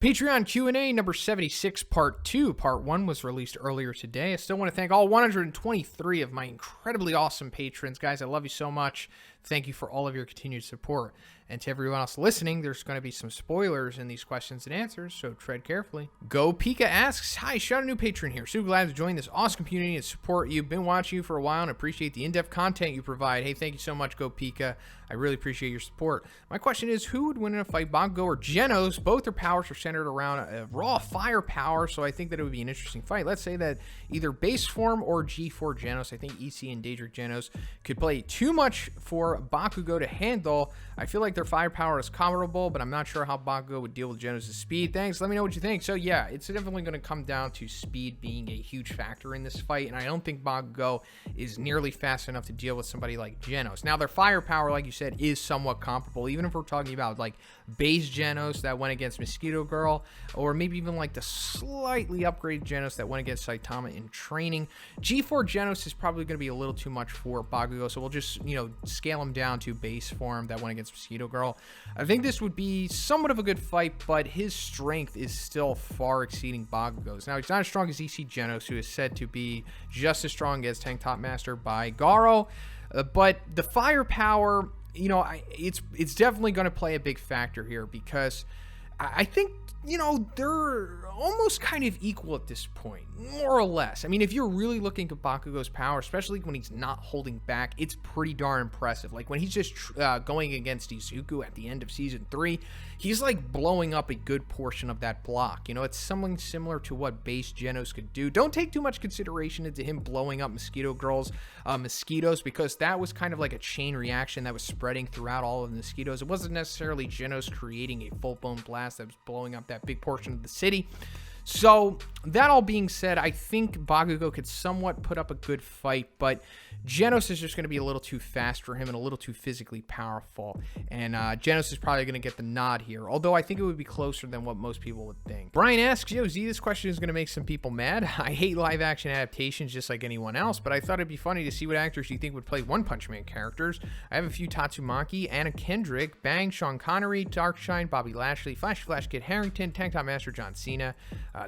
Patreon Q&A number 76, part 2. Part 1 was released earlier today. I still want to thank all 123 of my incredibly awesome patrons. Guys, I love you so much. Thank you for all of your continued support. And to everyone else listening, there's going to be some spoilers in these questions and answers, so tread carefully. Go Pikaahh asks, "Hi, shout out a new patron here. So glad to join this awesome community and support you. Been watching you for a while and appreciate the in-depth content you provide. Hey, thank you so much, Go Pikaahh. I really appreciate your support. My question is, who would win in a fight, Bakugo or Genos? Both their powers are centered around raw firepower, so I think that it would be an interesting fight. Let's say that either base form or G4 Genos. I think EC and Daedric Genos could play too much for Bakugo to handle. I feel like their firepower is comparable, but I'm not sure how Bakugo would deal with Genos' speed. Thanks. Let me know what you think." So yeah, it's definitely going to come down to speed being a huge factor in this fight, and I don't think Bakugo is nearly fast enough to deal with somebody like Genos. Now, their firepower, like you said, is somewhat comparable, even if we're talking about like base Genos that went against Mosquito Girl, or maybe even like the slightly upgraded Genos that went against Saitama in training. G4 Genos is probably going to be a little too much for Bakugo, so we'll just, scale him down to base form that went against Mosquito Girl. I think this would be somewhat of a good fight, but his strength is still far exceeding Bakugo's. Now, he's not as strong as EC Genos, who is said to be just as strong as Tank Top Master by Garo, but the firepower, it's definitely going to play a big factor here, because I think, they're almost kind of equal at this point, more or less. I mean, if you're really looking at Bakugo's power, especially when he's not holding back, it's pretty darn impressive. Like, when he's just going against Izuku at the end of Season 3, he's, like, blowing up a good portion of that block. It's something similar to what base Genos could do. Don't take too much consideration into him blowing up Mosquito Girl's mosquitoes, because that was kind of like a chain reaction that was spreading throughout all of the mosquitoes. It wasn't necessarily Genos creating a full-blown blast that was blowing up that big portion of the city. So, that all being said, I think Bakugo could somewhat put up a good fight, but Genos is just going to be a little too fast for him and a little too physically powerful, and Genos is probably going to get the nod here, although I think it would be closer than what most people would think. Bryan asks, "Yo, Z, this question is going to make some people mad. I hate live-action adaptations just like anyone else, but I thought it'd be funny to see what actors you think would play One Punch Man characters. I have a few: Tatsumaki, Anna Kendrick, Bang, Sean Connery, Darkshine, Bobby Lashley, Flash Kid Harrington, Tank Top Master John Cena,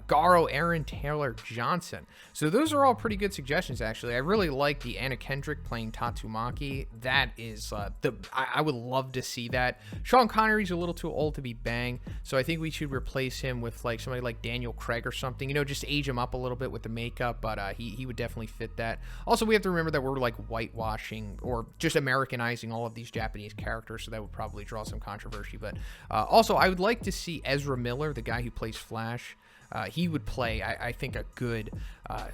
Garo, Aaron Taylor Johnson." So those are all pretty good suggestions, actually. I really like the Anna Kendrick playing Tatsumaki. That is I would love to see that. Sean Connery's a little too old to be Bang, so I think we should replace him with like somebody like Daniel Craig or something. Just age him up a little bit with the makeup, but he would definitely fit that. Also, we have to remember that we're like whitewashing or just Americanizing all of these Japanese characters, so that would probably draw some controversy. But also, I would like to see Ezra Miller, the guy who plays Flash. He would play, I think, a good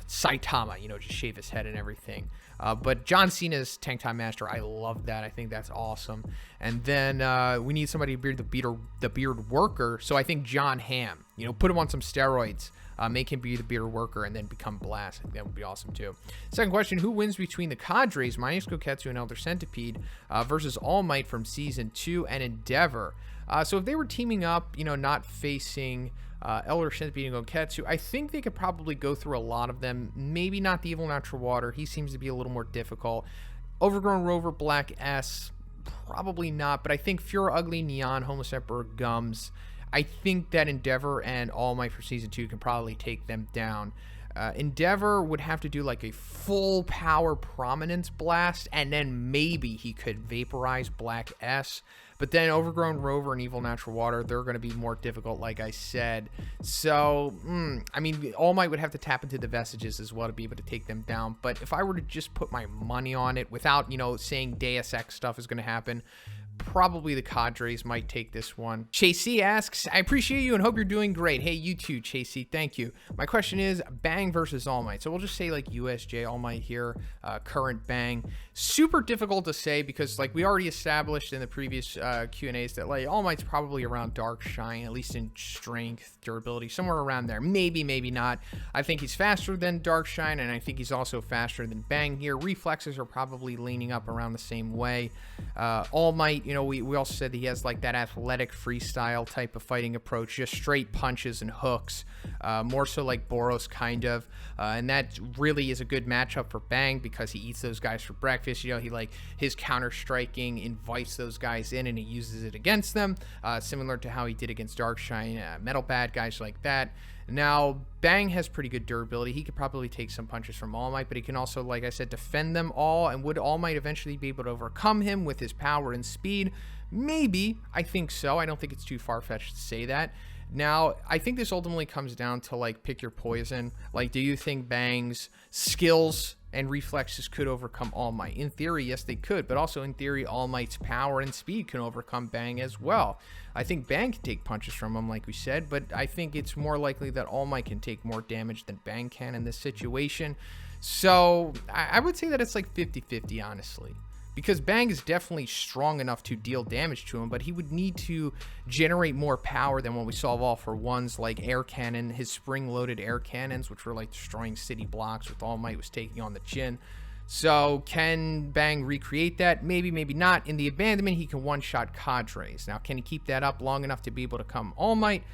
Saitama, just shave his head and everything. But John Cena's Tank Top Master, I love that. I think that's awesome. And then we need somebody to be the beard worker. So I think John Hamm, put him on some steroids, make him be the beard worker, and then become Blast. I think that would be awesome too. Second question: who wins between the cadres, minus Koketsu and Elder Centipede, versus All Might from Season 2 and Endeavor? So if they were teaming up, not facing Elder Centipede and Koketsu, I think they could probably go through a lot of them. Maybe not the Evil Natural Water. He seems to be a little more difficult. Overgrown Rover, Black S, probably not. But I think Fura Ugly, Neon, Homeless Emperor, Gums. I think that Endeavor and All Might for Season 2 can probably take them down. Endeavor would have to do like a full power Prominence Blast, and then maybe he could vaporize Black S. But then Overgrown Rover and Evil Natural Water, they're going to be more difficult, like I said. So, All Might would have to tap into the Vestiges as well to be able to take them down. But if I were to just put my money on it without, saying Deus Ex stuff is going to happen, probably the cadres might take this one. Chasey asks, "I appreciate you and hope you're doing great." Hey, you too, Chasey. Thank you. My question is Bang versus All Might. So we'll just say like USJ All Might here, current Bang. Super difficult to say because like we already established in the previous Q&As that like All Might's probably around Darkshine, at least in strength, durability, somewhere around there. Maybe not. I think he's faster than Darkshine, and I think he's also faster than Bang here. Reflexes are probably leaning up around the same way. All Might, we also said he has like that athletic freestyle type of fighting approach, just straight punches and hooks. more so like Boros kind of, and that really is a good matchup for Bang because he eats those guys for breakfast. You know, he like his counter striking invites those guys in and he uses it against them, similar to how he did against Darkshine, Metal Bad, guys like that. Now, Bang has pretty good durability. He could probably take some punches from All Might, but he can also, like I said, defend them all. And would All Might eventually be able to overcome him with his power and speed? Maybe. I think so. I don't think it's too far-fetched to say that. Now, I think this ultimately comes down to, like, pick your poison. Like, do you think Bang's skills and reflexes could overcome All Might? In theory, yes, they could, but also in theory, All Might's power and speed can overcome Bang as well. I think Bang can take punches from him, like we said, but I think it's more likely that All Might can take more damage than Bang can in this situation. So I would say that it's like 50-50, honestly. Because Bang is definitely strong enough to deal damage to him, but he would need to generate more power than what we saw of All for Ones, like air cannon, his spring-loaded air cannons, which were like destroying city blocks with All Might was taking on the chin. So can Bang recreate that? Maybe, maybe not. In the abandonment, he can one-shot cadres. Now, can he keep that up long enough to be able to come All Might?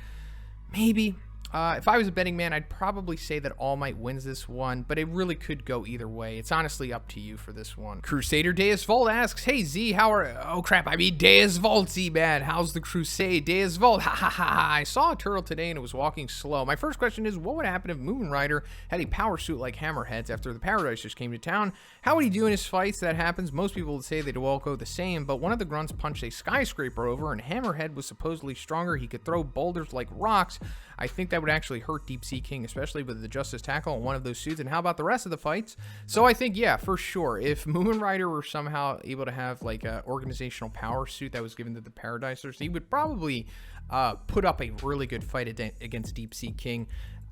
Maybe. If I was a betting man, I'd probably say that All Might wins this one, but it really could go either way. It's honestly up to you for this one. Crusader Deus Vult asks, hey Z, how are... Oh crap, I mean Deus Vult, Z-Man. How's the Crusade? Deus Vult, ha ha ha ha. I saw a turtle today and it was walking slow. My first question is, what would happen if Moon Rider had a power suit like Hammerhead's after the Paradisers came to town? How would he do in his fights? That happens. Most people would say they'd all go the same, but one of the grunts punched a skyscraper over and Hammerhead was supposedly stronger. He could throw boulders like rocks. I think that would actually hurt Deep Sea King, especially with the Justice Tackle on one of those suits. And how about the rest of the fights? So I think, yeah, for sure, if Moon Rider were somehow able to have like an organizational power suit that was given to the Paradisers, he would probably put up a really good fight against Deep Sea King.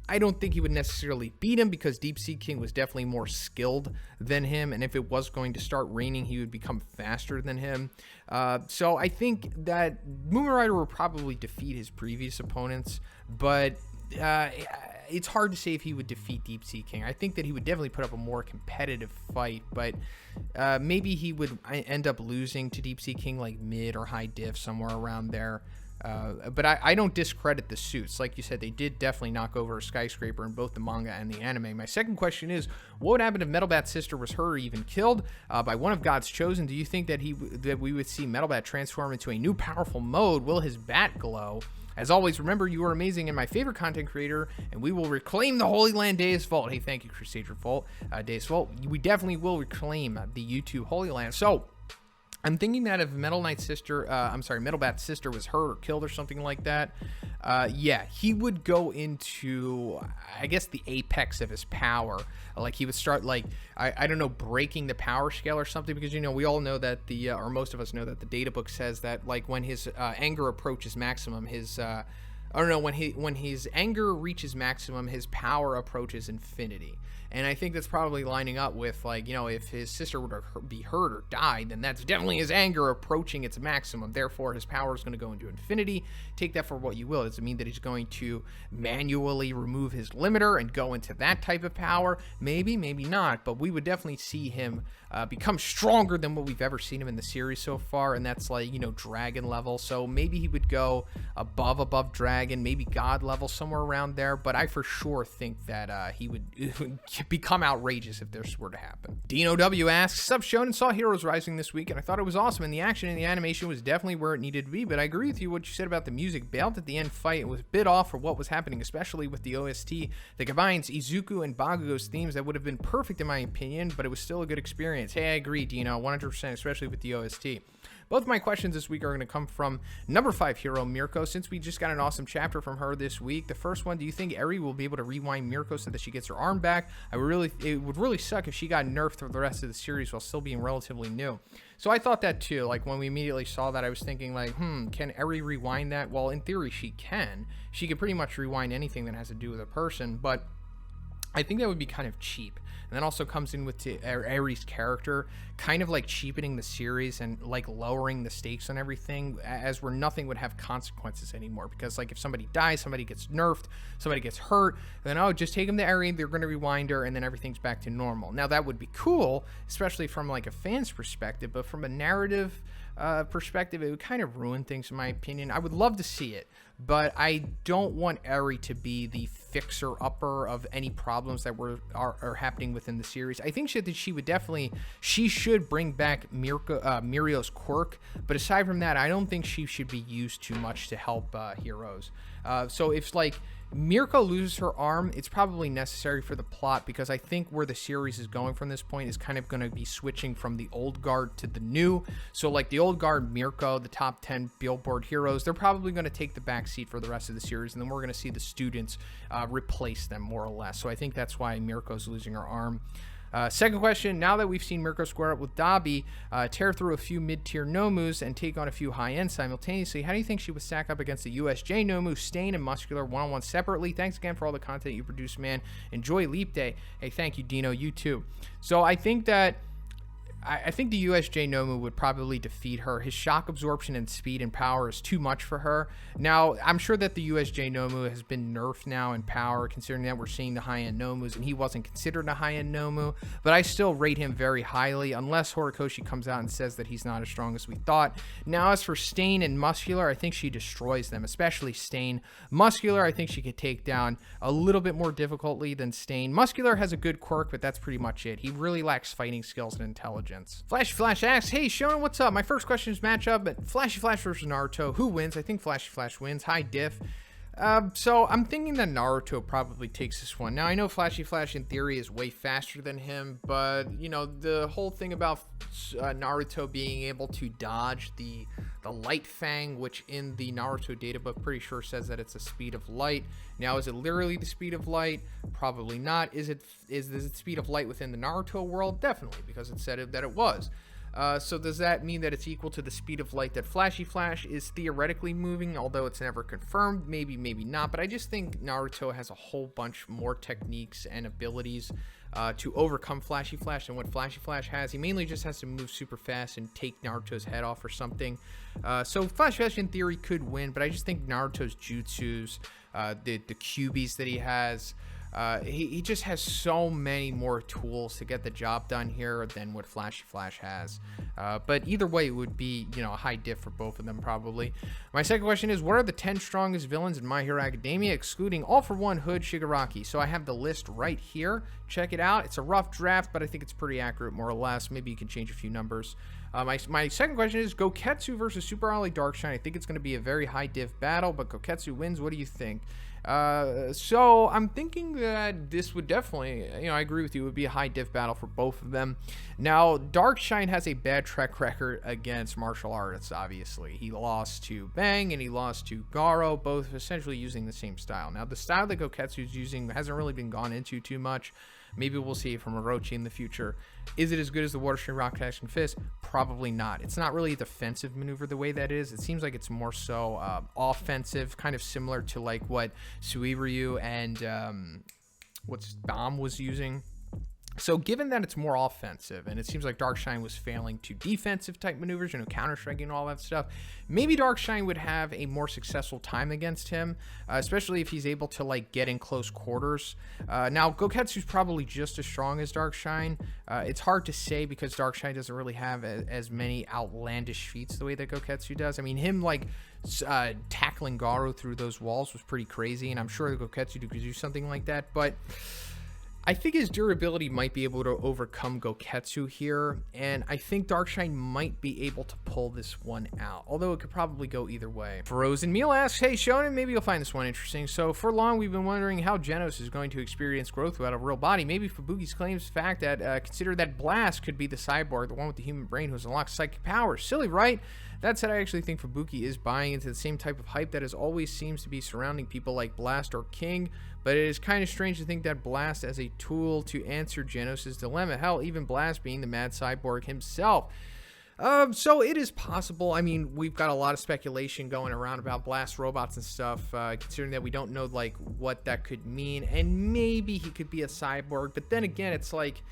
I don't think he would necessarily beat him because Deep Sea King was definitely more skilled than him. And if it was going to start raining, he would become faster than him. So I think that Moon Rider will probably defeat his previous opponents, but it's hard to say if he would defeat Deep Sea King. I think that he would definitely put up a more competitive fight, but maybe he would end up losing to Deep Sea King like mid or high diff, somewhere around there. But I don't discredit the suits. Like you said, they did definitely knock over a skyscraper in both the manga and the anime. My second question is, what would happen if Metal Bat's sister was hurt or even killed by one of God's chosen? Do you think that we would see Metal Bat transform into a new powerful mode? Will his bat glow? As always, remember, you are amazing and my favorite content creator, and we will reclaim the Holy Land Deus Vult. Hey, thank you, Crusader Vult, Deus Vult. We definitely will reclaim the YouTube Holy Land. So I'm thinking that if Metal Bat's sister was hurt or killed or something like that, yeah, he would go into, I guess, the apex of his power. Like he would start, like, I don't know, breaking the power scale or something, because, you know, we all know that or most of us know that the data book says that, like, when his anger approaches maximum, when his anger reaches maximum, his power approaches infinity. And I think that's probably lining up with, like, you know, if his sister were to be hurt or died, then that's definitely his anger approaching its maximum. Therefore, his power is going to go into infinity. Take that for what you will. Does it mean that he's going to manually remove his limiter and go into that type of power? Maybe, maybe not. But we would definitely see him become stronger than what we've ever seen him in the series so far. And that's, like, you know, dragon level. So maybe he would go above dragon, maybe god level, somewhere around there. But I for sure think that he would become outrageous if this were to happen. Dino W asks, Sup Shonen, saw Heroes Rising this week and I thought it was awesome, and the action and the animation was definitely where it needed to be, but I agree with you what you said about the music. Bailed at the end fight, it was a bit off for what was happening, especially with the OST that combines Izuku and Bakugo's themes. That would have been perfect in my opinion, but it was still a good experience. Hey, I agree, Dino, 100%, especially with the OST. Both my questions this week are going to come from number 5 hero Mirko, since we just got an awesome chapter from her this week. The first one, do you think Eri will be able to rewind Mirko so that she gets her arm back? It would really suck if she got nerfed for the rest of the series while still being relatively new. So I thought that too. Like, when we immediately saw that, I was thinking, like, can Eri rewind that? Well, in theory, she can. She can pretty much rewind anything that has to do with a person, but I think that would be kind of cheap. And that also comes in with Eri's character, kind of like cheapening the series and like lowering the stakes on everything, as where nothing would have consequences anymore. Because, like, if somebody dies, somebody gets nerfed, somebody gets hurt, then, oh, just take them to Eri, they're going to rewind her, and then everything's back to normal. Now, that would be cool, especially from, like, a fan's perspective, but from a narrative perspective, it would kind of ruin things in my opinion. I would love to see it, but I don't want Eri to be the fixer-upper of any problems that are happening within the series. I think that she should bring back Mirio's quirk, but aside from that, I don't think she should be used too much to help heroes. So if like Mirko loses her arm, it's probably necessary for the plot, because I think where the series is going from this point is kind of going to be switching from the old guard to the new. So like the old guard, Mirko, the top 10 Billboard heroes, they're probably going to take the back seat for the rest of the series, and then we're going to see the students replace them more or less. So I think that's why Mirko's losing her arm. Second question, now that we've seen Mirko square up with Dabi, tear through a few mid-tier Nomus, and take on a few high-end simultaneously, how do you think she would stack up against the USJ Nomu, Stain, and Muscular one-on-one separately? Thanks again for all the content you produce, man. Enjoy Leap Day. Hey, thank you, Dino. You too. So I think that I think the USJ Nomu would probably defeat her. His shock absorption and speed and power is too much for her. Now, I'm sure that the USJ Nomu has been nerfed now in power, considering that we're seeing the high-end Nomus, and he wasn't considered a high-end Nomu, but I still rate him very highly, unless Horikoshi comes out and says that he's not as strong as we thought. Now, as for Stain and Muscular, I think she destroys them, especially Stain. Muscular, I think she could take down a little bit more difficultly than Stain. Muscular has a good quirk, but that's pretty much it. He really lacks fighting skills and intelligence. Flashy Flash asks, hey Shonen, what's up? My first question is matchup, but Flashy Flash versus Naruto. Who wins? I think Flashy Flash wins. Hi, Diff. So I'm thinking that Naruto probably takes this one. Now, I know Flashy Flash in theory is way faster than him, but, you know, the whole thing about Naruto being able to dodge the Light Fang, which in the Naruto databook pretty sure says that it's the speed of light. Now, is it literally the speed of light? Probably not. Is it speed of light within the Naruto world? Definitely, because it said that it was. So does that mean that it's equal to the speed of light that Flashy Flash is theoretically moving, although it's never confirmed? Maybe, maybe not. But I just think Naruto has a whole bunch more techniques and abilities to overcome Flashy Flash than what Flashy Flash has. He mainly just has to move super fast and take Naruto's head off or something. So Flashy Flash in theory could win, but I just think Naruto's jutsus, the QBs that he has, he just has so many more tools to get the job done here than what Flashy Flash has. But either way, it would be, you know, a high diff for both of them probably. My second question is, what are the 10 strongest villains in My Hero Academia, excluding All For One, Hood, Shigaraki? So I have the list right here. Check it out. It's a rough draft, but I think it's pretty accurate, more or less. Maybe you can change a few numbers. My second question is Goketsu versus Super Ali Darkshine. I think it's going to be a very high diff battle, but Goketsu wins. What do you think? So I'm thinking that this would definitely, you know, I agree with you, it would be a high diff battle for both of them. Now, Darkshine has a bad track record against martial artists, obviously. He lost to Bang and he lost to Garo, both essentially using the same style. Now, the style that Goketsu's using hasn't really been gone into too much. Maybe we'll see it from Orochi in the future. Is it as good as the Water Stream Rock Action Fist? Probably not. It's not really a defensive maneuver the way that is. It seems like it's more so offensive, kind of similar to like what Suiryu and what's Dom was using. So given that it's more offensive, and it seems like Darkshine was failing to defensive type maneuvers, you know, counter-striking and all that stuff, maybe Darkshine would have a more successful time against him, especially if he's able to, like, get in close quarters. Now, Goketsu's probably just as strong as Darkshine. It's hard to say because Darkshine doesn't really have as many outlandish feats the way that Goketsu does. I mean, him, like, tackling Garo through those walls was pretty crazy, and I'm sure Goketsu could do something like that, but I think his durability might be able to overcome Goketsu here, and I think Darkshine might be able to pull this one out, although it could probably go either way. Frozenmeal asks, hey Shonen, maybe you'll find this one interesting. So for long, we've been wondering how Genos is going to experience growth without a real body. Maybe Fubuki's claims the fact that consider that Blast could be the cyborg, the one with the human brain who has unlocked psychic powers. Silly, right? That said, I actually think Fubuki is buying into the same type of hype that always seems to be surrounding people like Blast or King, but it is kind of strange to think that Blast as a tool to answer Genos' dilemma. Hell, even Blast being the mad cyborg himself. So it is possible. I mean, we've got a lot of speculation going around about Blast robots and stuff, considering that we don't know, like, what that could mean, and maybe he could be a cyborg, but then again, it's like,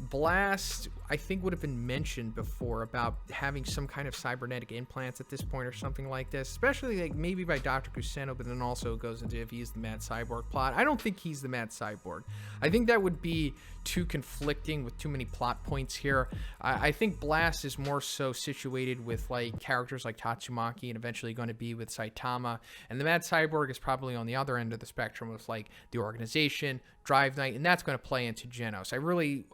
Blast, I think, would have been mentioned before about having some kind of cybernetic implants at this point or something like this, especially like maybe by Dr. Kuseno, but then also goes into if he's the Mad Cyborg plot. I don't think he's the Mad Cyborg. I think that would be too conflicting with too many plot points here. I think Blast is more so situated with like characters like Tatsumaki and eventually going to be with Saitama, and the Mad Cyborg is probably on the other end of the spectrum with like the organization, Drive Knight, and that's going to play into Genos.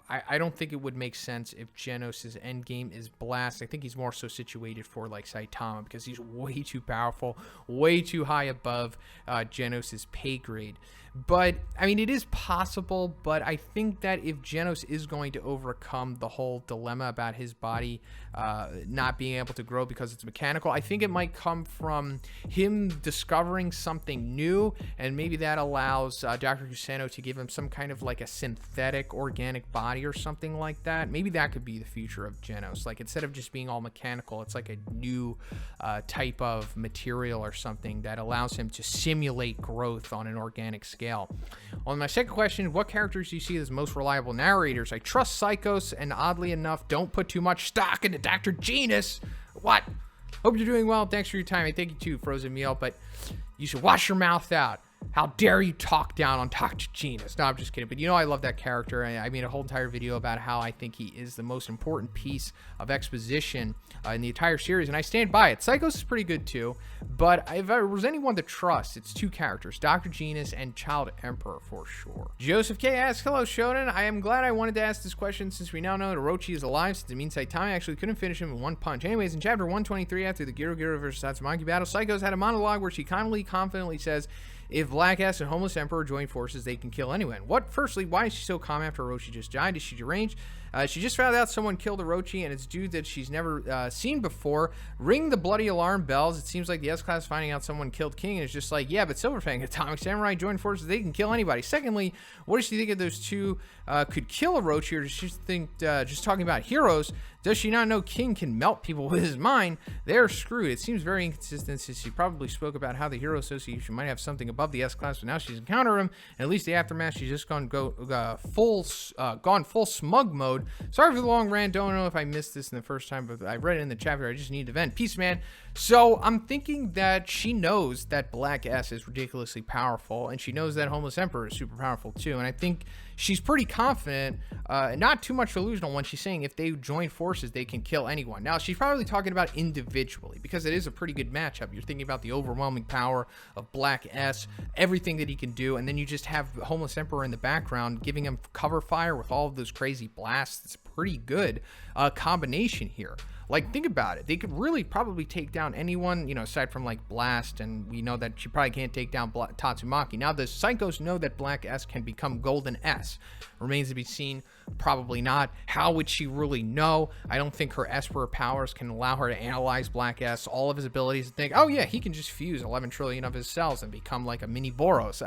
I don't think it would make sense if Genos' endgame is Blast. I think he's more so situated for like Saitama because he's way too powerful, way too high above Genos' pay grade. But, I mean, it is possible, but I think that if Genos is going to overcome the whole dilemma about his body not being able to grow because it's mechanical, I think it might come from him discovering something new, and maybe that allows Dr. Kuseno to give him some kind of like a synthetic organic body or something like that. Maybe that could be the future of Genos. Like, instead of just being all mechanical, it's like a new type of material or something that allows him to simulate growth on an organic scale. On my second question, what characters do you see as most reliable narrators? I trust Psychos, and oddly enough, don't put too much stock into Dr. Genos. What? Hope you're doing well. Thanks for your time. I thank you too, Frozenmeal, but you should wash your mouth out. How dare you talk down on Dr. Genos? No, I'm just kidding. But you know I love that character. I made a whole entire video about how I think he is the most important piece of exposition in the entire series, and I stand by it. Psychos is pretty good too, but if there was anyone to trust, it's two characters, Dr. Genos and Child Emperor for sure. Joseph K asks, hello Shonen. I am glad I wanted to ask this question since we now know that Orochi is alive, since it means Saitama actually couldn't finish him in one punch. Anyways, in chapter 123, after the Giro versus Tatsumaki battle, Psychos had a monologue where she confidently says, if Black Ass and Homeless Emperor join forces, they can kill anyone. Firstly, why is she so calm after Orochi just died? Is she deranged? She just found out someone killed Orochi, and it's dude that she's never seen before. Ring the bloody alarm bells. It seems like the S-Class finding out someone killed King is just like, yeah, but Silverfang, Atomic Samurai join forces, they can kill anybody. Secondly, what does she think of those two could kill Orochi, or does she think, just talking about heroes, does she not know King can melt people with his mind? They're screwed. It seems very inconsistent, since she probably spoke about how the Hero Association might have something above the S-Class, but now she's encountered him, and at least the aftermath, she's just gone full smug mode. Sorry for the long rant. Don't know if I missed this in the first time, but I read it in the chapter. I just need to vent. Peace, man. So I'm thinking that she knows that Black S is ridiculously powerful, and she knows that Homeless Emperor is super powerful too. And I think she's pretty confident, not too much delusional, when she's saying if they join forces, they can kill anyone. Now, she's probably talking about individually, because it is a pretty good matchup. You're thinking about the overwhelming power of Black S, everything that he can do, and then you just have Homeless Emperor in the background giving him cover fire with all of those crazy blasts. It's a pretty good combination here. Like, think about it. They could really probably take down anyone, you know, aside from, like, Blast, and we know that she probably can't take down Tatsumaki. Now, the Psychos know that Black S can become Golden S. Remains to be seen. Probably not. How would she really know? I don't think her Esper powers can allow her to analyze Black S, all of his abilities, and think, oh, yeah, he can just fuse 11 trillion of his cells and become, like, a mini Boros.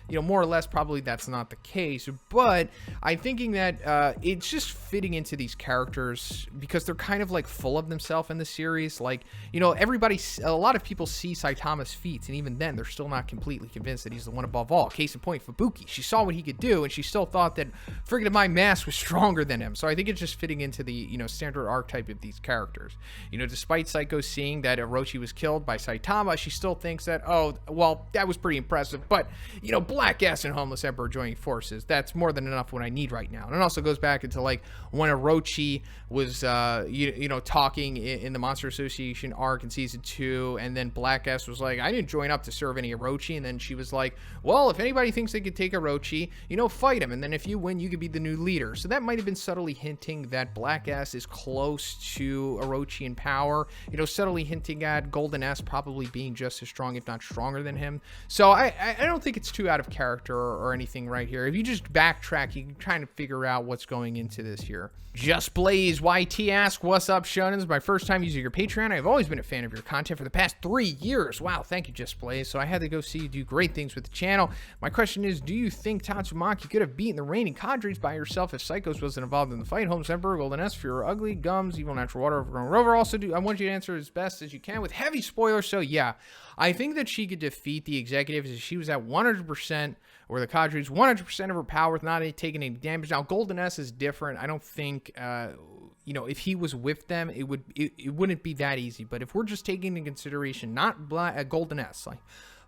You know, more or less, probably that's not the case, but I'm thinking that it's just fitting into these characters because they're kind of like full of themselves in the series. Like, you know, a lot of people see Saitama's feats, and even then, they're still not completely convinced that he's the one above all. Case in point, Fubuki. She saw what he could do, and she still thought that friggin' my mask was stronger than him. So I think it's just fitting into the, you know, standard archetype of these characters. You know, despite Psycho seeing that Orochi was killed by Saitama, she still thinks that, oh, well, that was pretty impressive, but, you know, Black S and Homeless Emperor joining forces, that's more than enough what I need right now. And it also goes back into like when Orochi was you know, talking in the Monster Association arc in season 2, and then Black S was like, I didn't join up to serve any Orochi, and then she was like, well, if anybody thinks they could take Orochi, you know, fight him, and then if you win, you could be the new leader. So that might have been subtly hinting that Black S is close to Orochi in power, you know, subtly hinting at Golden S probably being just as strong, if not stronger than him. So I don't think it's too out of character or anything right here. If you just backtrack, you can kind of figure out what's going into this here. JustBlazeYT asks, what's up, Shonen? This is my first time using your Patreon. I've always been a fan of your content for the past 3 years. Wow, thank you, JustBlaze. So I had to go see you do great things with the channel. My question is, do you think Tatsumaki could have beaten the reigning cadres by herself if Psychos wasn't involved in the fight? Homeless Emperor, Golden S, Fury, Ugly, Gums, Evil Natural Water, Overgrown Rover. Also, I want you to answer as best as you can with heavy spoilers. So yeah, I think that she could defeat the executives if she was at 100%, or the cadres 100% of her power with not taking any damage. Now, Golden S is different. I don't think, you know, if he was with them, it wouldn't be that easy. But if we're just taking into consideration not Golden S, like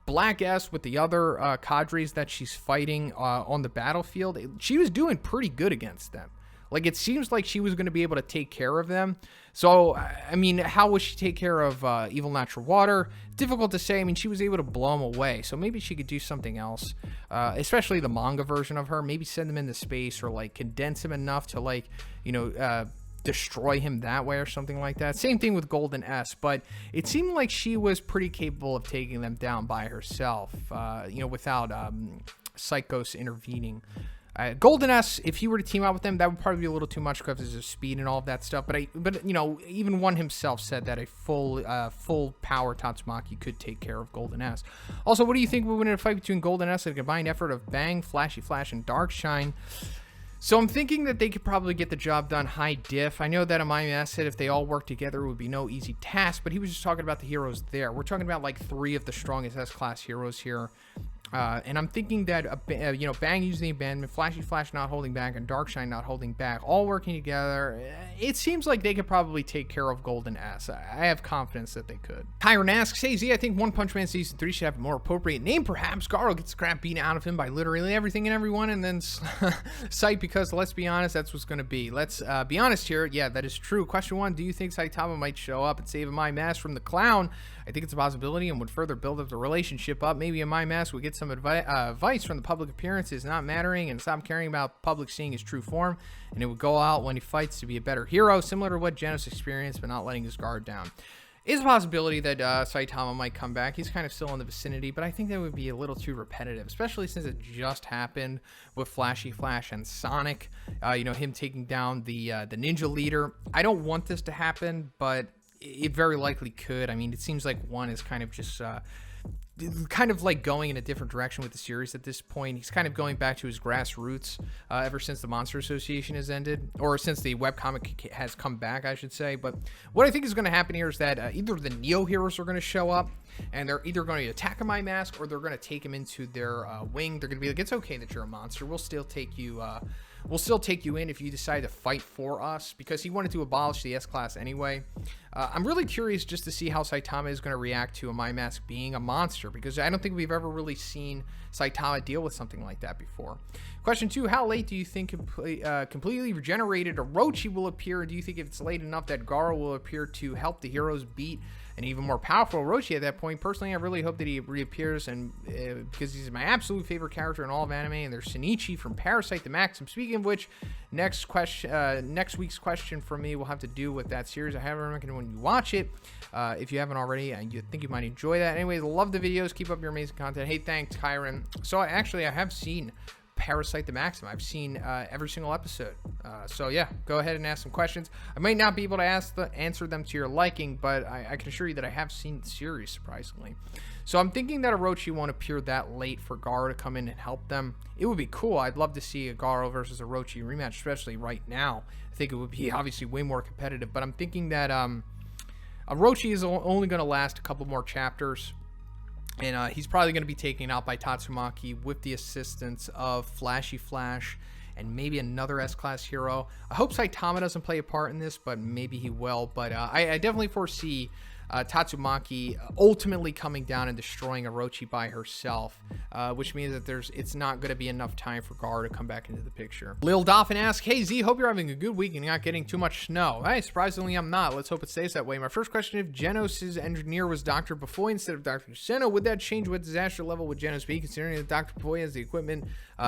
Black S with the other cadres that she's fighting on the battlefield, she was doing pretty good against them. Like, it seems like she was going to be able to take care of them. So, I mean, how would she take care of Evil Natural Water? Difficult to say. I mean, she was able to blow them away. So maybe she could do something else, especially the manga version of her. Maybe send them into space, or, like, condense him enough to, like, you know, destroy him that way or something like that. Same thing with Golden S, but it seemed like she was pretty capable of taking them down by herself, you know, without Psychos intervening. Golden S, if he were to team up with them, that would probably be a little too much because of his speed and all of that stuff. But you know, even one himself said that a full power Tatsumaki could take care of Golden S. Also, what do you think would win in a fight between Golden S and a combined effort of Bang, Flashy Flash, and Dark Shine? So I'm thinking that they could probably get the job done high diff. I know that Amaya said if they all work together, it would be no easy task, but he was just talking about the heroes there. We're talking about like 3 of the strongest S-class heroes here. And I'm thinking that, you know, Bang using the abandonment, Flashy Flash not holding back, and Darkshine not holding back, all working together. It seems like they could probably take care of Golden S. I have confidence that they could. Kyrin asks, hey Z, I think One Punch Man Season 3 should have a more appropriate name, perhaps. Garo gets the crap beaten out of him by literally everything and everyone, and then Sight, because let's be honest, that's what's going to be. Let's be honest here. Yeah, that is true. Question 1, do you think Saitama might show up and save my mask from the clown? I think it's a possibility and would further build up the relationship up. Maybe in my mask would get some advice from the public appearances not mattering and stop caring about public seeing his true form, and it would go out when he fights to be a better hero, similar to what Genos experienced, but not letting his guard down. It's a possibility that Saitama might come back. He's kind of still in the vicinity, but I think that would be a little too repetitive, especially since it just happened with Flashy Flash and Sonic. You know, him taking down the ninja leader. I don't want this to happen, but it very likely could. I mean, it seems like one is kind of just kind of like going in a different direction with the series at this point. He's kind of going back to his grassroots ever since the Monster Association has ended, or since the webcomic has come back, I should say. But what I think is going to happen here is that either the Neo heroes are going to show up, and they're either going to attack My Mask, or they're going to take him into their wing. They're going to be like, it's okay that you're a monster. We'll still take you in if you decide to fight for us, because he wanted to abolish the S-Class anyway. I'm really curious just to see how Saitama is going to react to a My Mask being a monster, because I don't think we've ever really seen Saitama deal with something like that before. Question 2, how late do you think completely regenerated Orochi will appear? Do you think if it's late enough that Garo will appear to help the heroes beat an even more powerful Orochi at that point? Personally, I really hope that he reappears, and because he's my absolute favorite character in all of anime. And there's Shinichi from Parasite the Maxim. Speaking of which, next week's question for me will have to do with that series. I highly recommend when you watch it, if you haven't already, and you think you might enjoy that. Anyways, love the videos. Keep up your amazing content. Hey, thanks, Kyrin. So I have seen Parasite the Maxim. I've seen every single episode. So yeah, go ahead and ask some questions. I might not be able to answer them to your liking, but I can assure you that I have seen the series, surprisingly. So I'm thinking that Orochi won't appear that late for Garo to come in and help them. It would be cool. I'd love to see a Garo versus Orochi rematch, especially right now. I think it would be obviously way more competitive, but I'm thinking that Orochi is only going to last a couple more chapters. And he's probably going to be taken out by Tatsumaki with the assistance of Flashy Flash and maybe another S-Class hero. I hope Saitama doesn't play a part in this, but maybe he will. But I definitely foresee Tatsumaki ultimately coming down and destroying Orochi by herself, which means that it's not going to be enough time for Gar to come back into the picture. Lil Dolphin asks, hey Z, hope you're having a good week and not getting too much snow. Hey, surprisingly I'm not. Let's hope it stays that way. My first question, if Genos' engineer was Dr. Bufoy instead of Dr. Senna, would that change what disaster level would Genos be, considering that Dr. Bufoy has the equipment,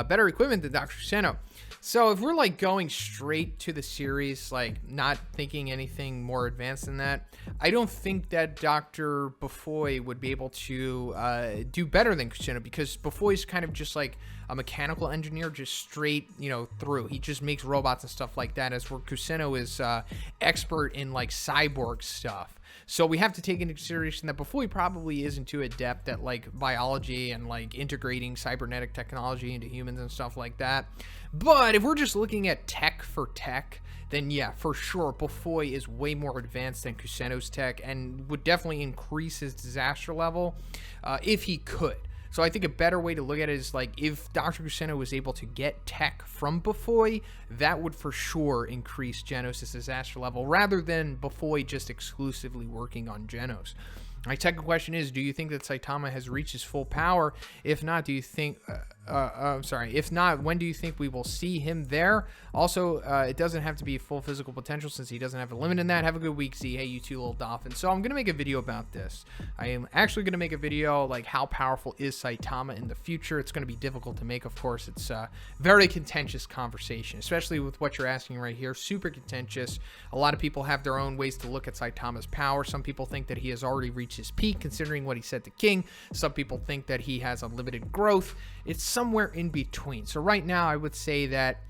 better equipment than Dr. Senna? So if we're like going straight to the series, like not thinking anything more advanced than that, I don't think that Dr. Bufoy would be able to do better than Kuseno, because Bufoy's kind of just like a mechanical engineer, just straight, through. He just makes robots and stuff like that, as where Kuseno is expert in like cyborg stuff. So we have to take into consideration that Bufoi probably isn't too adept at like biology and like integrating cybernetic technology into humans and stuff like that. But if we're just looking at tech for tech, then yeah, for sure, Bufoi is way more advanced than Crusader's tech and would definitely increase his disaster level if he could. So I think a better way to look at it is like if Dr. Crusader was able to get tech from Bufoi, that would for sure increase Genos' disaster level rather than Bufoi just exclusively working on Genos. My second question is, do you think that Saitama has reached his full power? If not, do you think, if not, when do you think we will see him there? Also, it doesn't have to be full physical potential since he doesn't have a limit in that. Have a good week, Z. Hey, you too, Lil Dolphin. So I'm going to make a video about this. I am actually going to make a video like how powerful is Saitama in the future. It's going to be difficult to make, of course. It's a very contentious conversation, especially with what you're asking right here. Super contentious. A lot of people have their own ways to look at Saitama's power. Some people think that he has already reached his peak considering what he said to King. Some people think that he has unlimited growth. It's somewhere in between. So right now I would say that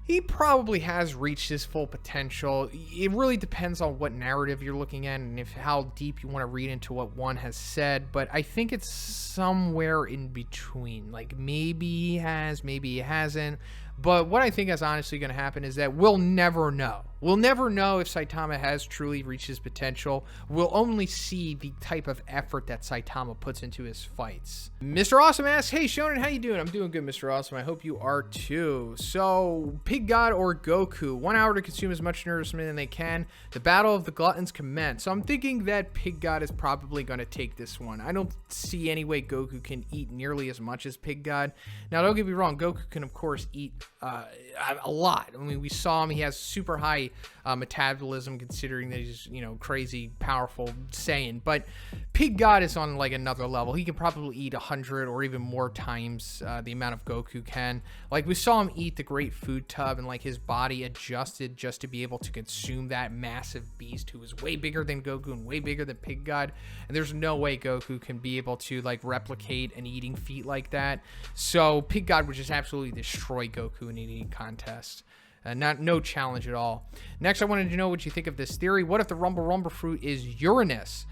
he probably has reached his full potential. It really depends on what narrative you're looking at and how deep you want to read into what one has said, but I think it's somewhere in between. Like maybe he has, maybe he hasn't. But what I think is honestly going to happen is that we'll never know. We'll never know if Saitama has truly reached his potential. We'll only see the type of effort that Saitama puts into his fights. Mr.Awsome asks, hey Shonen, how you doing? I'm doing good, Mr. Awesome. I hope you are too. So, Pig God or Goku? 1 hour to consume as much nourishment as they can. The battle of the gluttons commence. So I'm thinking that Pig God is probably going to take this one. I don't see any way Goku can eat nearly as much as Pig God. Now, don't get me wrong. Goku can, of course, eat a lot. I mean, we saw him. He has super high metabolism considering that he's, you know, crazy, powerful Saiyan. But Pig God is on like another level. He can probably eat 100 or even more times the amount of Goku can. Like we saw him eat the Great Food Tub and like his body adjusted just to be able to consume that massive beast who is way bigger than Goku and way bigger than Pig God. And there's no way Goku can be able to like replicate an eating feat like that. So Pig God would just absolutely destroy Goku in an eating contest. No challenge at all. Next, I wanted to know what you think of this theory. What if the Rumble fruit is Uranus?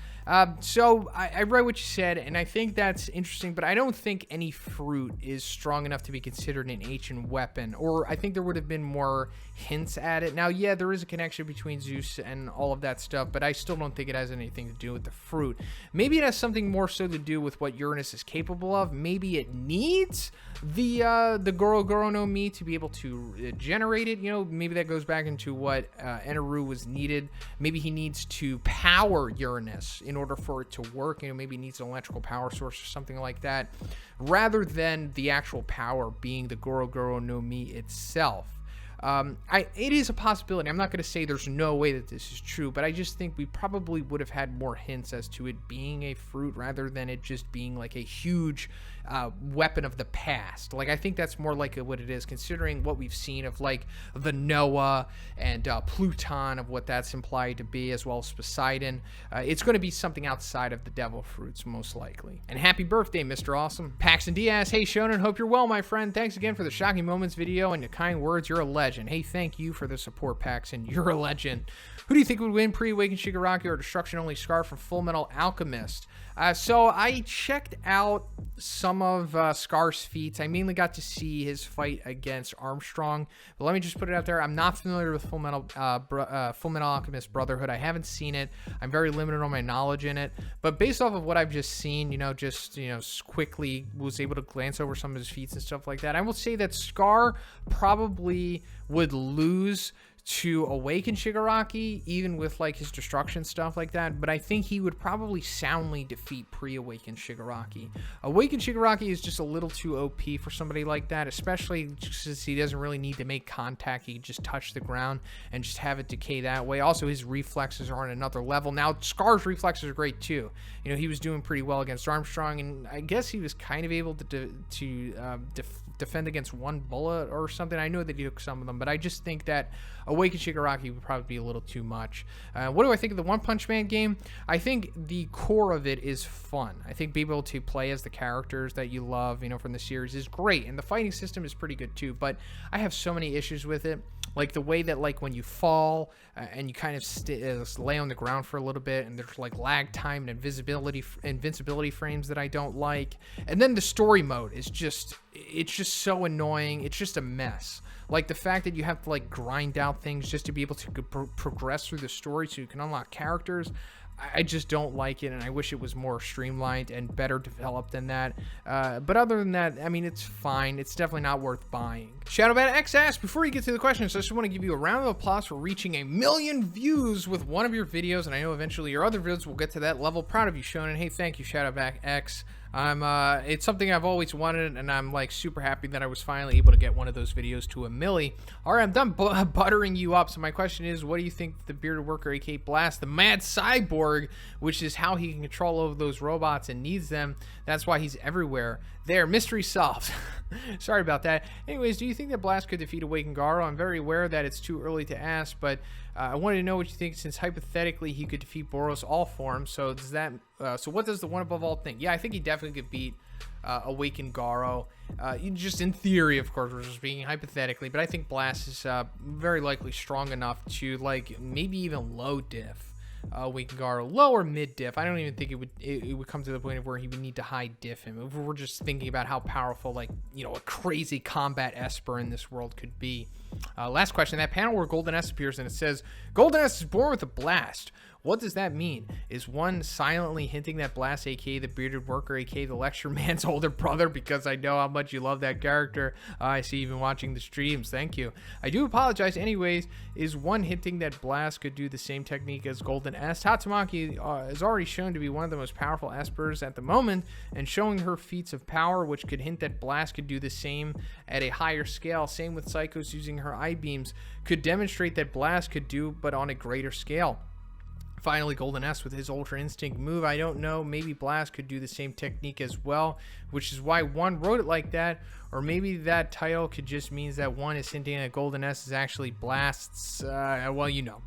So I read what you said, and I think that's interesting, but I don't think any fruit is strong enough to be considered an ancient weapon, or I think there would have been more hints at it. Now, yeah, there is a connection between Zeus and all of that stuff, but I still don't think it has anything to do with the fruit. Maybe it has something more so to do with what Uranus is capable of. Maybe it needs the Goro no Mi to be able to generate it. You know, maybe that goes back into what Eneru was needed. Maybe he needs to power Uranus in order for it to work. You know, maybe it needs an electrical power source or something like that, rather than the actual power being the Goro no Mi itself. It is a possibility. I'm not going to say there's no way that this is true, but I just think we probably would have had more hints as to it being a fruit rather than it just being like a huge weapon of the past. Like, I think that's more like what it is, considering what we've seen of like the Noah and Pluton, of what that's implied to be, as well as Poseidon. It's going to be something outside of the devil fruits, most likely. And happy birthday, Mr. Awesome. Paxson D asks, hey Shonen, hope you're well, my friend. Thanks again for the Shocking Moments video and the kind words. You're a legend. Hey, thank you for the support, Paxson. You're a legend. Who do you think would win, Pre-Awakened Shigaraki or Destruction Only Scar from Full Metal Alchemist? So I checked out some of Scar's feats. I mainly got to see his fight against Armstrong, but let me just put it out there. I'm not familiar with Full Metal Alchemist Brotherhood. I haven't seen it. I'm very limited on my knowledge in it, but based off of what I've just seen, quickly was able to glance over some of his feats and stuff like that, I will say that Scar probably would lose to Awaken Shigaraki, even with like his destruction stuff like that, but I think he would probably soundly defeat Pre-Awakened Shigaraki. Awakened Shigaraki is just a little too OP for somebody like that, especially since he doesn't really need to make contact. He can just touch the ground and just have it decay that way. Also, his reflexes are on another level. Now, Scar's reflexes are great too. You know, he was doing pretty well against Armstrong, and I guess he was kind of able to defend against one bullet or something. I know that he took some of them, but I just think that Awaken Shigaraki would probably be a little too much. What do I think of the One Punch Man game? I think the core of it is fun. I think being able to play as the characters that you love, you know, from the series is great, and the fighting system is pretty good too, but I have so many issues with it. Like the way that, like, when you fall and you kind of lay on the ground for a little bit, and there's like lag time and invincibility frames that I don't like. And then the story mode is just, it's just so annoying. It's just a mess. Like the fact that you have to like grind out things just to be able to progress through the story so you can unlock characters. I just don't like it, and I wish it was more streamlined and better developed than that. But other than that, I mean, it's fine. It's definitely not worth buying. ShadowBatX asks, before you get to the questions, I just want to give you a round of applause for reaching 1 million views with one of your videos, and I know eventually your other videos will get to that level. Proud of you, Shonen. Hey, thank you, ShadowBatX. It's something I've always wanted, and I'm like super happy that I was finally able to get one of those videos to 1 milli. All right, I'm done buttering you up. So my question is, what do you think the bearded worker, aka Blast, the mad cyborg, which is how he can control over those robots and needs them? That's why he's everywhere. There, mystery solved. Sorry about that. Anyways, do you think that Blast could defeat Awakened Garo? I'm very aware that it's too early to ask, but I wanted to know what you think, since hypothetically he could defeat Boros all forms. So does that? So what does the one above all think? Yeah, I think he definitely could beat Awakened Garo. Just in theory, of course, we're just speaking hypothetically, but I think Blast is very likely strong enough to, like, maybe even low diff Awakened Garo, low or mid diff. I don't even think it would come to the point of where he would need to high diff him. If we're just thinking about how powerful, like, you know, a crazy combat Esper in this world could be. Last question, that panel where Golden S appears and it says, Golden S is born with a blast. What does that mean? Is one silently hinting that Blast, aka the bearded worker, aka the lecture man's older brother? Because I know how much you love that character. I see you've been watching the streams. Thank you. I do apologize anyways. Is one hinting that Blast could do the same technique as Golden S? Tatsumaki is already shown to be one of the most powerful Espers at the moment, and showing her feats of power, which could hint that Blast could do the same at a higher scale. Same with Psychos using her I-beams, could demonstrate that Blast could do, but on a greater scale. Finally, Golden S with his Ultra Instinct move. I don't know, maybe Blast could do the same technique as well, which is why one wrote it like that. Or maybe that title could just means that one is hinting that Golden S is actually Blast's, well, you know.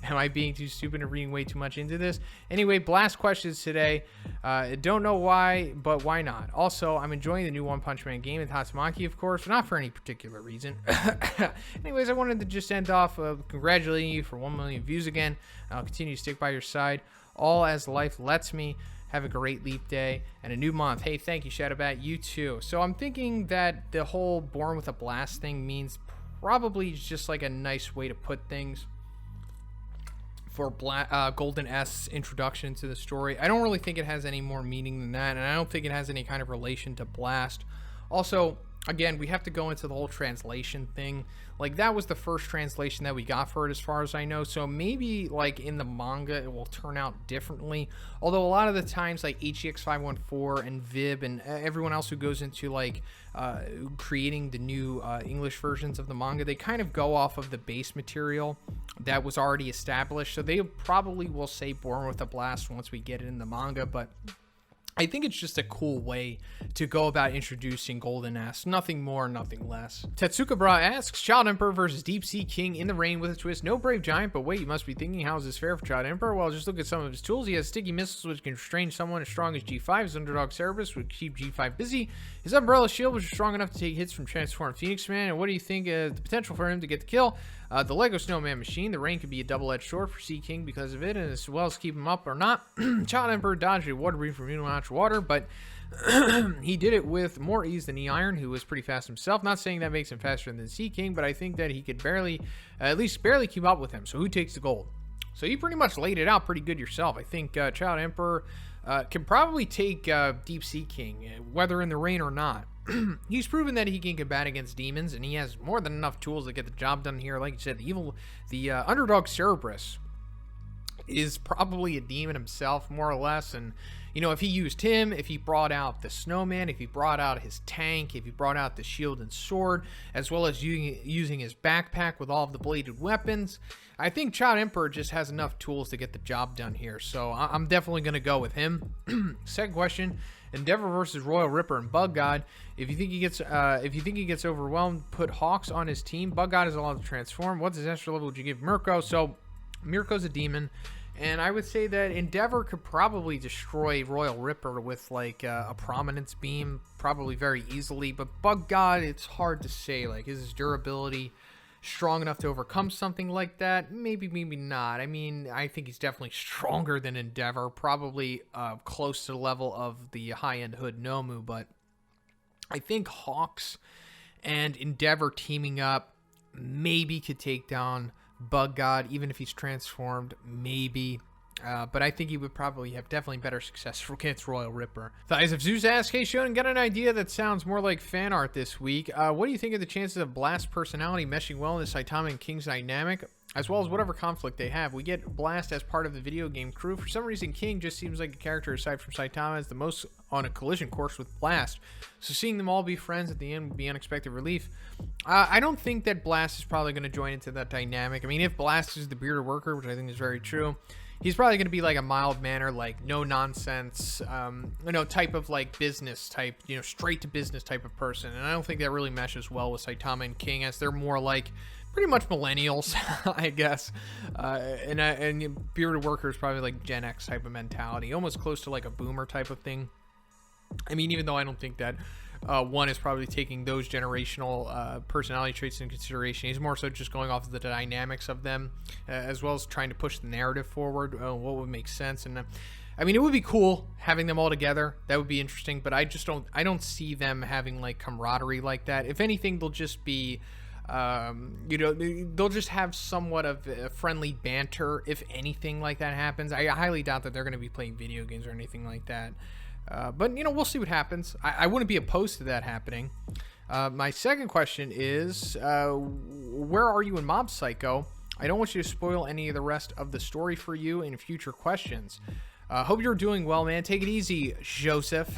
Am I being too stupid and reading way too much into this? Anyway, Blast questions today. Don't know why, but why not? Also, I'm enjoying the new One Punch Man game in Tatsumaki, of course, but not for any particular reason. Anyways, I wanted to just end off congratulating you for 1 million views again. I'll continue to stick by your side, all as life lets me. Have a great leap day and a new month. Hey, thank you, ShadowBat. You too. So I'm thinking that the whole born with a blast thing means probably just like a nice way to put things for Golden S introduction to the story. I don't really think it has any more meaning than that, and I don't think it has any kind of relation to Blast. Also, again, we have to go into the whole translation thing. Like, that was the first translation that we got for it, as far as I know. So maybe, like, in the manga, it will turn out differently. Although a lot of the times, like, HEX514 and Vib and everyone else who goes into, like, creating the new English versions of the manga, they kind of go off of the base material that was already established. So they probably will say Born with a Blast once we get it in the manga, but I think it's just a cool way to go about introducing Golden S. Nothing more, nothing less. Tetsucabruh asks, Child Emperor versus Deep Sea King in the rain with a twist. No Brave Giant, but wait, you must be thinking, how is this fair for Child Emperor? Well, just look at some of his tools. He has sticky missiles, which can restrain someone as strong as G5. His underdog Cerberus would keep G5 busy. His umbrella shield, which is strong enough to take hits from transformed Phoenix Man. And what do you think the potential for him to get the kill? The Lego Snowman Machine. The rain could be a double-edged sword for Sea King because of it, and as well as keep him up or not. Child Emperor dodged a water breed from Unilaunch Water, but he did it with more ease than E-Iron, who was pretty fast himself. Not saying that makes him faster than Sea King, but I think that he could barely, at least barely keep up with him. So who takes the gold? So you pretty much laid it out pretty good yourself. I think Child Emperor can probably take Deep Sea King, whether in the rain or not. He's proven that he can combat against demons, and he has more than enough tools to get the job done here. Like you said, the underdog Cerberus is probably a demon himself, more or less. And, you know, if he used him, if he brought out the snowman, if he brought out his tank, if he brought out the shield and sword, as well as using his backpack with all of the bladed weapons, I think Child Emperor just has enough tools to get the job done here. So I'm definitely going to go with him. Second question Endeavor versus Royal Ripper and Bug God. If you think he gets overwhelmed, put Hawks on his team. Bug God is allowed to transform. What disaster level would you give Mirko? So Mirko's a demon, and I would say that Endeavor could probably destroy Royal Ripper with like a Prominence Beam, probably very easily. But Bug God, it's hard to say. Like, is his durability strong enough to overcome something like that? Maybe, maybe not. I mean, I think he's definitely stronger than Endeavor, probably close to the level of the high-end Hood Nomu, but I think Hawks and Endeavor teaming up maybe could take down Bug God, even if he's transformed, maybe. But I think he would probably have definitely better success against Royal Ripper. ThighsOfZeus asks, hey, Shonen, got an idea that sounds more like fan art this week. What do you think of the chances of Blast personality meshing well in the Saitama and King's dynamic, as well as whatever conflict they have? We get Blast as part of the video game crew. For some reason, King just seems like a character, aside from Saitama, is the most on a collision course with Blast. So seeing them all be friends at the end would be unexpected relief. I don't think that Blast is probably going to join into that dynamic. I mean, if Blast is the bearded worker, which I think is very true, he's probably going to be like a mild manner, like no nonsense, type of like business type, straight to business type of person. And I don't think that really meshes well with Saitama and King, as they're more like pretty much millennials, I guess. And bearded worker is probably like Gen X type of mentality, almost close to like a boomer type of thing. I mean, even though I don't think that one is probably taking those generational personality traits into consideration. He's more so just going off of the dynamics of them, as well as trying to push the narrative forward. What would make sense? And I mean, it would be cool having them all together. That would be interesting. But I don't see them having like camaraderie like that. If anything, they'll just be, they'll just have somewhat of a friendly banter. If anything like that happens, I highly doubt that they're going to be playing video games or anything like that. But we'll see what happens. I wouldn't be opposed to that happening. My second question is, where are you in Mob Psycho? I don't want you to spoil any of the rest of the story for you in future questions. Hope you're doing well, man. Take it easy, Joseph.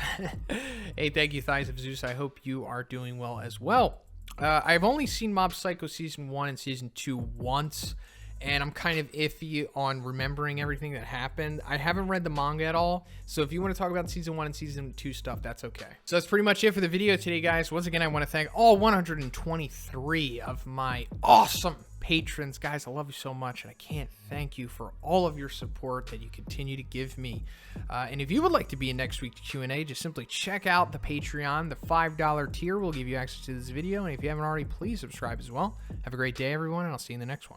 Hey, thank you, ThighsOfZeus. I hope you are doing well as well. I've only seen Mob Psycho Season 1 and Season 2 once, and I'm kind of iffy on remembering everything that happened. I haven't read the manga at all, so if you want to talk about Season 1 and Season 2 stuff, that's okay. So that's pretty much it for the video today, guys. Once again, I want to thank all 123 of my awesome patrons. Guys, I love you so much, and I can't thank you for all of your support that you continue to give me. And if you would like to be in next week's Q&A, just simply check out the Patreon. The $5 tier will give you access to this video, and if you haven't already, please subscribe as well. Have a great day, everyone, and I'll see you in the next one.